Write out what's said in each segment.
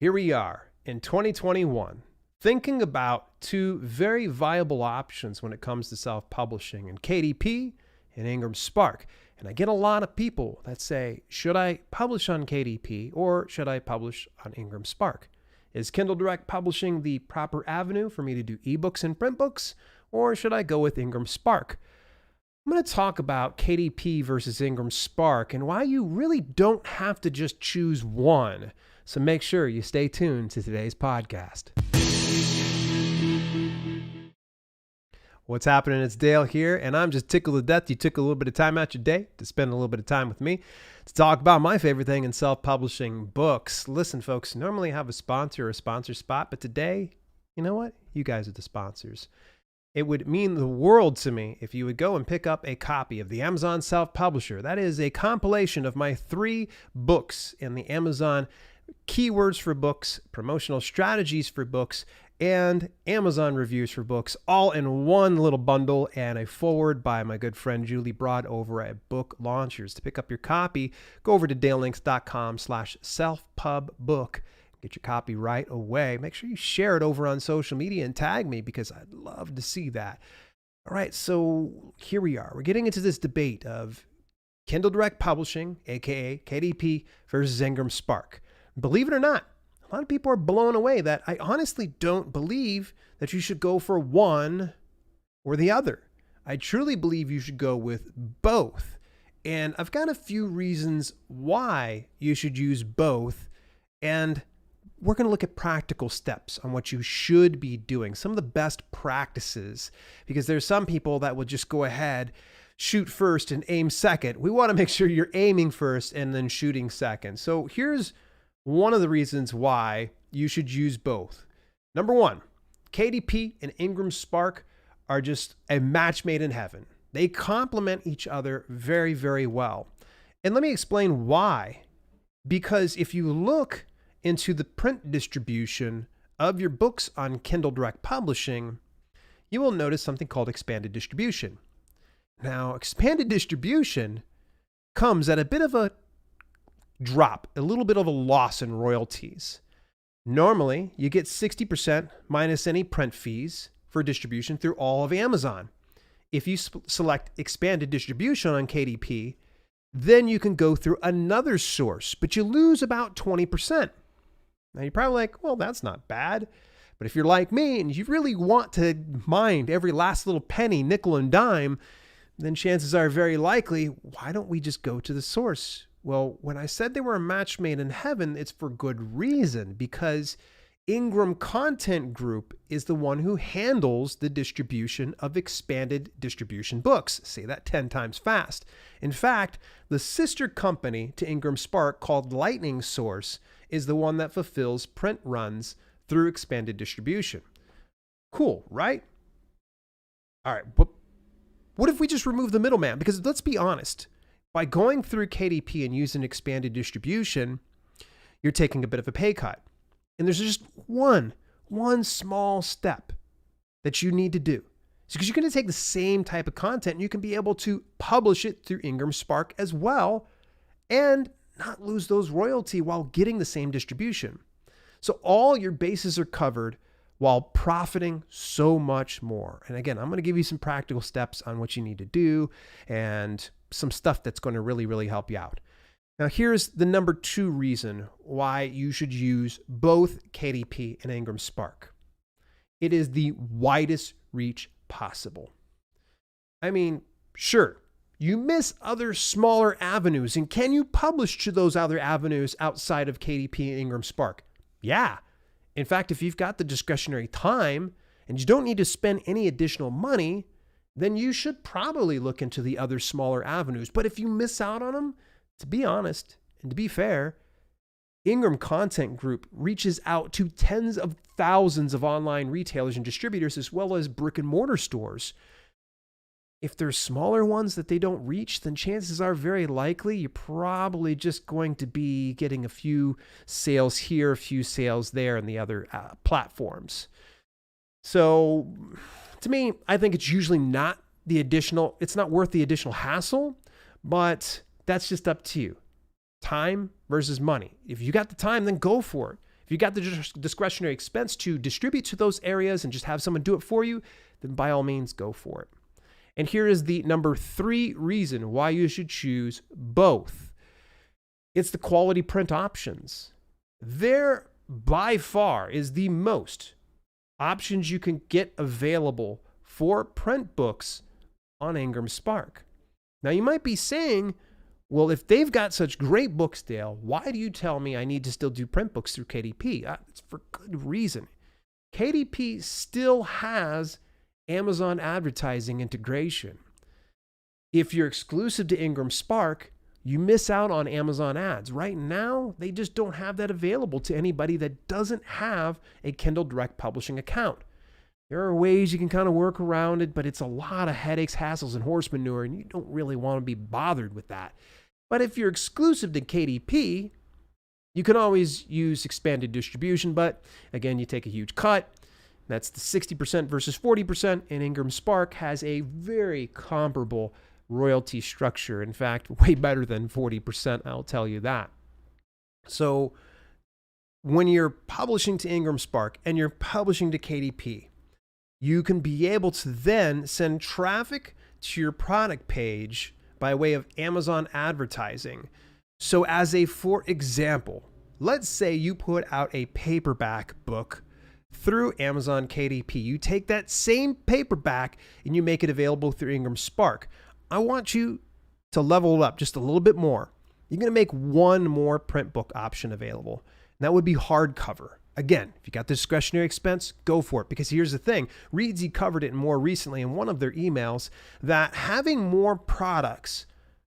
Here we are in 2021, thinking about two very viable options when it comes to self-publishing, in KDP and Ingramspark. And I get a lot of people that say, should I publish on KDP or should I publish on Ingramspark? Is Kindle Direct Publishing the proper avenue for me to do ebooks and print books, or should I go with Ingramspark? I'm going to talk about KDP versus Ingramspark and why you really don't have to just choose one. So make sure you stay tuned to today's podcast. What's happening? It's Dale here, and I'm just tickled to death you took a little bit of time out your day to spend a little bit of time with me to talk about my favorite thing in self-publishing, books. Listen, folks, normally I have a sponsor or a sponsor spot, but today, you know what? You guys are the sponsors. It would mean the world to me if you would go and pick up a copy of the Amazon Self-Publisher. That is a compilation of my 3 books in the Amazon Keywords for Books, Promotional Strategies for Books, and Amazon Reviews for Books, all in one little bundle, and a forward by my good friend Julie Broad over at Book Launchers. To pick up your copy, go over to dalelinks.com/selfpubbook. Get your copy right away. Make sure you share it over on social media and tag me because I'd love to see that. All right, so here we are. We're getting into this debate of Kindle Direct Publishing, aka KDP, versus Ingramspark. Believe it or not, a lot of people are blown away that I honestly don't believe that you should go for one or the other. I truly believe you should go with both. And I've got a few reasons why you should use both. And we're going to look at practical steps on what you should be doing, some of the best practices, because there's some people that will just go ahead, shoot first and aim second. We want to make sure you're aiming first and then shooting second. So here's one of the reasons why you should use both. Number one, KDP and Ingramspark are just a match made in heaven. They complement each other very, very well. And let me explain why. Because if you look into the print distribution of your books on Kindle Direct Publishing, you will notice something called expanded distribution. Now, expanded distribution comes at a bit of a drop, a little bit of a loss in royalties. Normally, you get 60% minus any print fees for distribution through all of Amazon. If you select expanded distribution on KDP, then you can go through another source, but you lose about 20%. Now you're probably like, well, that's not bad. But if you're like me and you really want to mind every last little penny, nickel and dime, then chances are very likely, why don't we just go to the source? Well, when I said they were a match made in heaven, it's for good reason, because Ingram Content Group is the one who handles the distribution of expanded distribution books. Say that 10 times fast. In fact, the sister company to Ingramspark called Lightning Source is the one that fulfills print runs through expanded distribution. Cool, right? All right, but what if we just remove the middleman? Because let's be honest, by going through KDP and using expanded distribution, you're taking a bit of a pay cut. And there's just one small step that you need to do. So because you're going to take the same type of content and you can be able to publish it through Ingramspark as well and not lose those royalty while getting the same distribution. So all your bases are covered while profiting so much more. And again, I'm going to give you some practical steps on what you need to do and some stuff that's going to really, really help you out. Now, here's the number 2 reason why you should use both KDP and Ingramspark. It is the widest reach possible. I mean, sure, you miss other smaller avenues, and can you publish to those other avenues outside of KDP and Ingramspark? Yeah. In fact, if you've got the discretionary time and you don't need to spend any additional money, then you should probably look into the other smaller avenues. But if you miss out on them, to be honest and to be fair, Ingram Content Group reaches out to tens of thousands of online retailers and distributors, as well as brick and mortar stores. If there's smaller ones that they don't reach, then chances are very likely you're probably just going to be getting a few sales here, a few sales there, and the other platforms. So to me, I think it's usually not it's not worth the additional hassle, but that's just up to you. Time versus money. If you got the time, then go for it. If you got the discretionary expense to distribute to those areas and just have someone do it for you, then by all means, go for it. And here is the number 3 reason why you should choose both. It's the quality print options. There, by far, is the most options you can get available for print books on Ingramspark. Now, you might be saying, well, if they've got such great books, Dale, why do you tell me I need to still do print books through KDP? It's for good reason. KDP still has Amazon advertising integration. If you're exclusive to Ingramspark, you miss out on Amazon ads. Right now, they just don't have that available to anybody that doesn't have a Kindle Direct Publishing account. There are ways you can kind of work around it, but it's a lot of headaches, hassles, and horse manure, and you don't really want to be bothered with that. But if you're exclusive to KDP, you can always use expanded distribution, but again, you take a huge cut. That's the 60% versus 40%, and Ingramspark has a very comparable royalty structure. In fact, way better than 40%, I'll tell you that. So when you're publishing to Ingramspark and you're publishing to KDP, you can be able to then send traffic to your product page by way of Amazon advertising. So for example, let's say you put out a paperback book through Amazon KDP. You take that same paperback and you make it available through Ingramspark. I want you to level it up just a little bit more. You're going to make one more print book option available, and that would be hardcover. Again, if you got the discretionary expense, go for it. Because here's the thing, Reedsy covered it more recently in one of their emails, that having more products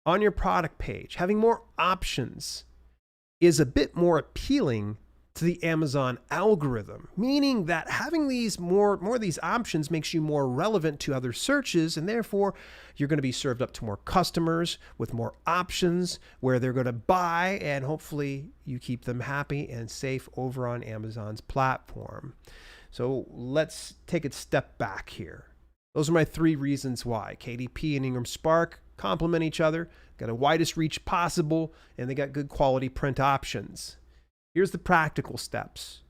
on your product page, having more options, is a bit more appealing to the Amazon algorithm, meaning that having these more of these options makes you more relevant to other searches, and therefore you're going to be served up to more customers with more options where they're going to buy, and hopefully you keep them happy and safe over on Amazon's platform. So let's take a step back here. Those are my 3 reasons why KDP and Ingramspark complement each other, got a widest reach possible, and they got good quality print options. Here's the practical steps.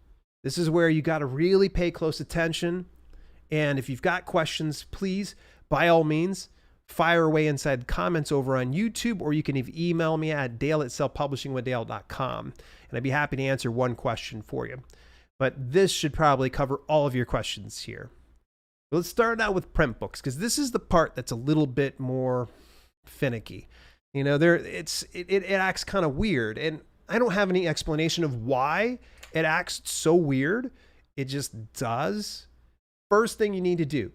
This is where you got to really pay close attention. And if you've got questions, please, by all means, fire away inside the comments over on YouTube, or you can even email me at dale@selfpublishingwithdale.com. And I'd be happy to answer one question for you. But this should probably cover all of your questions here. Let's start out with print books, because this is the part that's a little bit more finicky. You know, it acts kind of weird. And I don't have any explanation of why it acts so weird. It just does. First thing you need to do,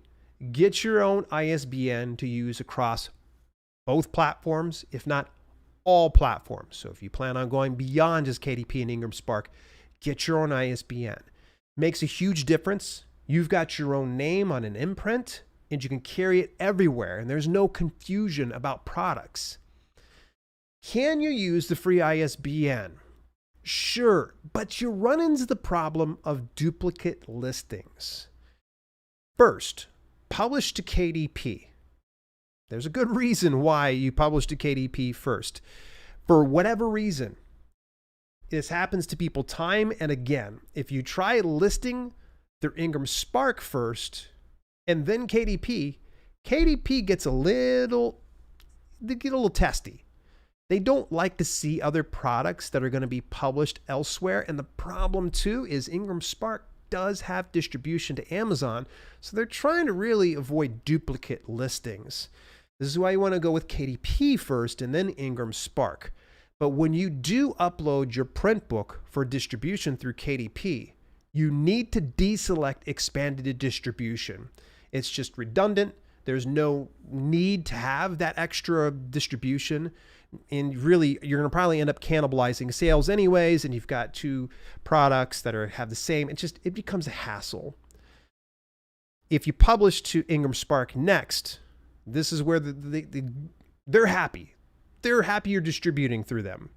get your own ISBN to use across both platforms, if not all platforms. So if you plan on going beyond just KDP and Ingramspark, get your own ISBN. Makes a huge difference. You've got your own name on an imprint, and you can carry it everywhere, and there's no confusion about products. Can you use the free ISBN? Sure, but you run into the problem of duplicate listings. First, publish to KDP. There's a good reason why you publish to KDP first. For whatever reason, this happens to people time and again. If you try listing through Ingramspark first and then KDP gets a little testy. They don't like to see other products that are going to be published elsewhere. And the problem too is Ingramspark does have distribution to Amazon. So they're trying to really avoid duplicate listings. This is why you want to go with KDP first and then Ingramspark. But when you do upload your print book for distribution through KDP, you need to deselect expanded distribution. It's just redundant. There's no need to have that extra distribution. And really, you're going to probably end up cannibalizing sales anyways, and you've got 2 products that have the same. It becomes a hassle. If you publish to Ingramspark next, this is where they're happy. They're happy you're distributing through them.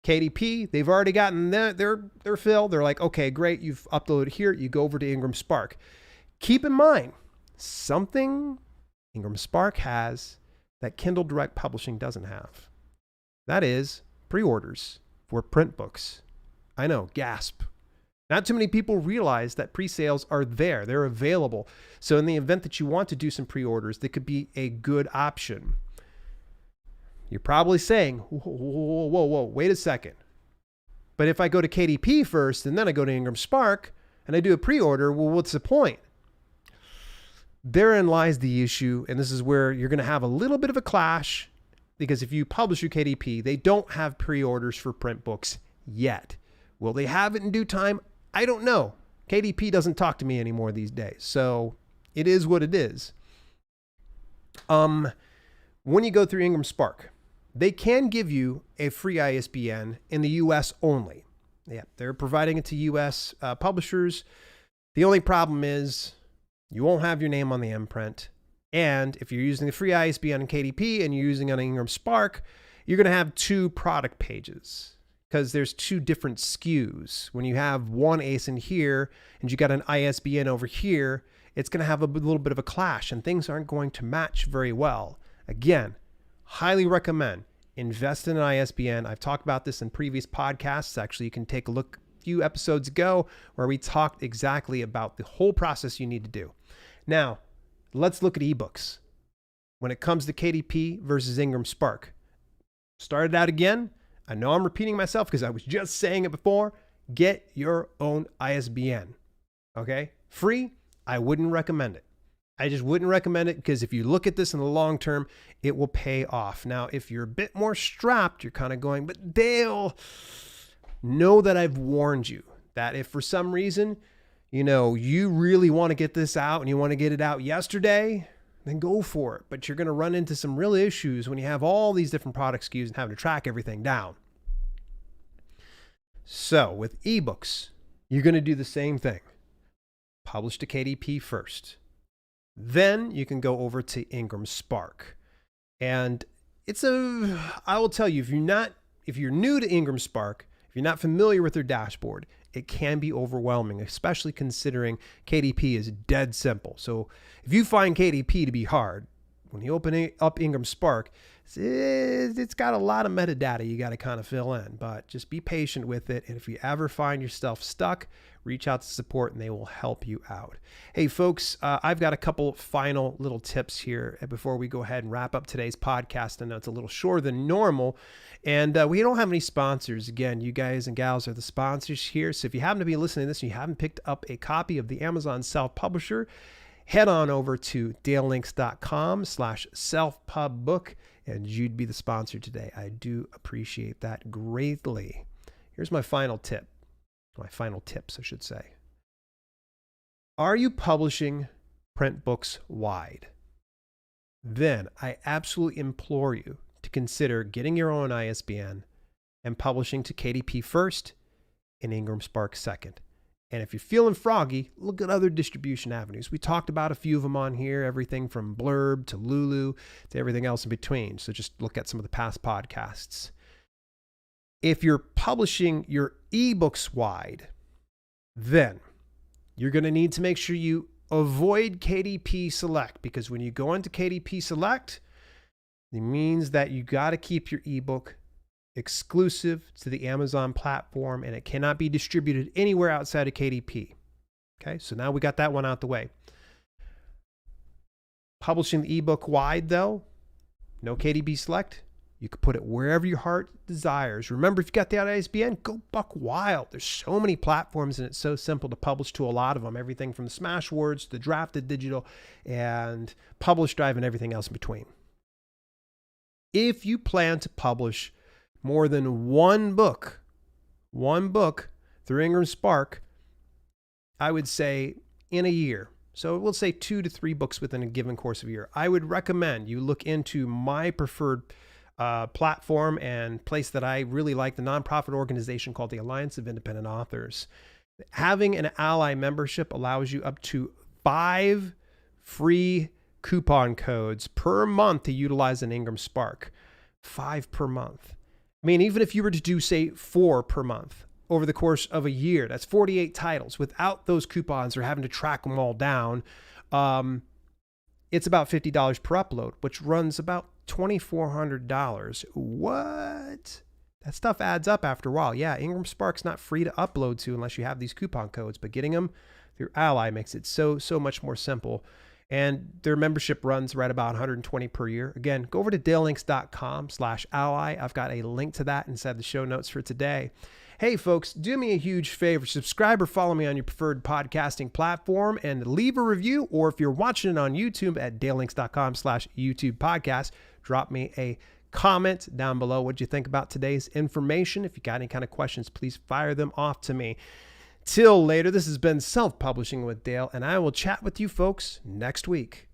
KDP, they've already gotten their fill. They're like, okay, great, you've uploaded here. You go over to Ingramspark. Keep in mind, something Ingramspark has that Kindle Direct Publishing doesn't have. That is pre-orders for print books. I know, gasp. Not too many people realize that pre-sales are there. They're available. So in the event that you want to do some pre-orders, they could be a good option. You're probably saying, whoa, wait a second. But if I go to KDP first and then I go to Ingramspark and I do a pre-order, well, what's the point? Therein lies the issue. And this is where you're going to have a little bit of a clash, because if you publish through KDP, they don't have pre-orders for print books yet. Will they have it in due time? I don't know. KDP doesn't talk to me anymore these days. So it is what it is. When you go through Ingramspark, they can give you a free ISBN in the US only. Yeah, they're providing it to US publishers. The only problem is you won't have your name on the imprint. And if you're using the free ISBN in KDP and you're using it on Ingramspark, you're going to have 2 product pages because there's 2 different SKUs. When you have one ASIN here and you got an ISBN over here, it's going to have a little bit of a clash and things aren't going to match very well. Again, highly recommend invest in an ISBN. I've talked about this in previous podcasts. Actually, you can take a look a few episodes ago where we talked exactly about the whole process you need to do. Now, let's look at ebooks. When it comes to KDP versus Ingramspark, started out again. I know I'm repeating myself because I was just saying it before. Get your own ISBN. Okay? Free, I wouldn't recommend it. I just wouldn't recommend it because if you look at this in the long term, it will pay off. Now, if you're a bit more strapped, you're kind of going, but Dale, know that I've warned you that if for some reason, you really want to get this out and you want to get it out yesterday, then go for it. But you're going to run into some real issues when you have all these different product SKUs and having to track everything down. So with ebooks, you're going to do the same thing. Publish to KDP first. Then you can go over to Ingramspark. And I will tell you, if you're new to Ingramspark, if you're not familiar with their dashboard, it can be overwhelming, especially considering KDP is dead simple. So if you find KDP to be hard, when you open up Ingramspark, it's got a lot of metadata you got to kind of fill in, but just be patient with it. And if you ever find yourself stuck, reach out to support and they will help you out. Hey folks, I've got a couple final little tips here before we go ahead and wrap up today's podcast. I know it's a little shorter than normal and we don't have any sponsors. Again, you guys and gals are the sponsors here. So if you happen to be listening to this and you haven't picked up a copy of the Amazon Self-Publisher, head on over to dalelinks.com/selfpubbook and you'd be the sponsor today. I do appreciate that greatly. Here's my final tip. My final tips, I should say. Are you publishing print books wide? Then I absolutely implore you to consider getting your own ISBN and publishing to KDP first and Ingramspark second. And if you're feeling froggy, look at other distribution avenues. We talked about a few of them on here, everything from Blurb to Lulu to everything else in between. So just look at some of the past podcasts. If you're publishing your ebooks wide, then you're going to need to make sure you avoid KDP Select, because when you go into KDP Select, it means that you got to keep your ebook exclusive to the Amazon platform and it cannot be distributed anywhere outside of KDP. Okay, so now we got that one out the way. Publishing the ebook wide though, no KDP Select. You can put it wherever your heart desires. Remember, if you got the ISBN, go buck wild. There's so many platforms and it's so simple to publish to a lot of them. Everything from the Smashwords to the Drafted Digital and Publish Drive and everything else in between. If you plan to publish more than one book through Ingramspark, I would say in a year. So we'll say 2 to 3 books within a given course of a year. I would recommend you look into my preferred platform and place that I really like, the nonprofit organization called the Alliance of Independent Authors. Having an ally membership allows you up to 5 free coupon codes per month to utilize an Ingramspark. 5 per month. I mean, even if you were to do, say, 4 per month over the course of a year, that's 48 titles without those coupons or having to track them all down. It's about $50 per upload, which runs about $2,400. What? That stuff adds up after a while. Yeah, Ingramspark's not free to upload to unless you have these coupon codes, but getting them through Ally makes it so much more simple. And their membership runs right about 120 per year. Again, go over to dalelinks.com/ally. I've got a link to that inside the show notes for today. Hey folks, do me a huge favor. Subscribe or follow me on your preferred podcasting platform and leave a review. Or if you're watching it on YouTube at dalelinks.com/YouTube podcast, drop me a comment down below what you think about today's information. If you got any kind of questions, please fire them off to me. Till later, this has been Self-Publishing with Dale, and I will chat with you folks next week.